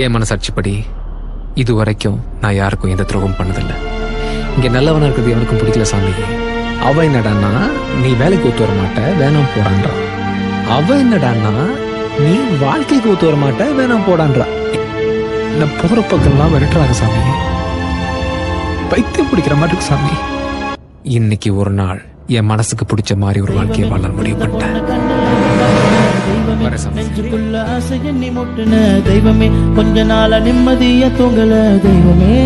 ஏன் மனசாட்சிப்படி இதுவரைக்கும் நான் யாருக்கும் எந்த துரோகம் பண்ணதில்லை. இங்க நல்லவனா இருக்கிறது எவனுக்கும் பிடிக்கல சாமி. அவ என்னடான்னா நீ வேலைக்கு ஒத்து வர மாட்ட வேணாம் போடான்றான். அவ என்னடான்னா நீ வாழ்க்கைக்கு ஒத்து வர மாட்ட வேணாம் போடான்றா. என்ன போற பக்கம்லாம் விரட்டுறாங்க சாமி. பைத்தியம் பிடிக்கிற மாதிரி இருக்கு சாமி. இன்னைக்கு ஒரு நாள் என் மனசுக்கு பிடிச்ச மாதிரி ஒரு வாழ்க்கையை வாழ முடிவு பண்ணிட்டேன். நெஞ்சுக்குள்ள ஆசை எண்ணி முட்டுன தெய்வமே, கொஞ்ச நாள நிம்மதியா தூங்கல தெய்வமே.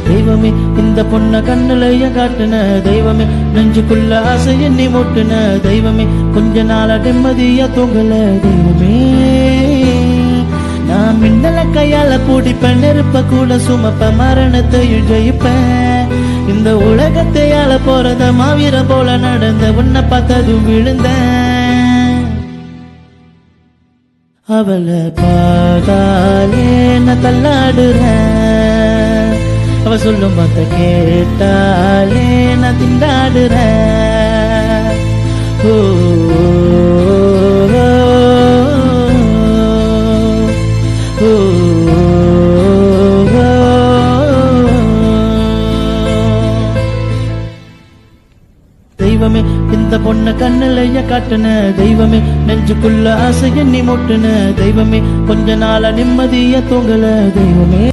தெய்வமே இந்த பொண்ண கண்ணுலைய காட்டுன தெய்வமே, நெஞ்சுக்குள்ள ஆசை எண்ணி முட்டுன தெய்வமே, கொஞ்ச நாள நிம்மதியா தூங்கல தெய்வமே. நான் மின்னல கையால பூடிப்பேன், நெருப்ப கூட சுமப்ப, மரணத்தையும் ஜெயிப்பேன். இந்த உலகத்தையால போறத மாவீர போல நடந்த உன்னை பார்த்ததும் விழுந்தேன். அவளை பார்த்தாலே நான் தள்ளாடுறேன், அவ சொல்லும் பார்த்த கேட்டாலே நான் திண்டாடுறேன். ஓ தெய்வமே இந்த பொண்ண கண்ணுலைய காட்டுன தெய்வமே, நெஞ்சுக்குள்ள ஆசை எண்ணி முட்டுன தெய்வமே, கொஞ்ச நாள நிம்மதியா தூங்கல தெய்வமே.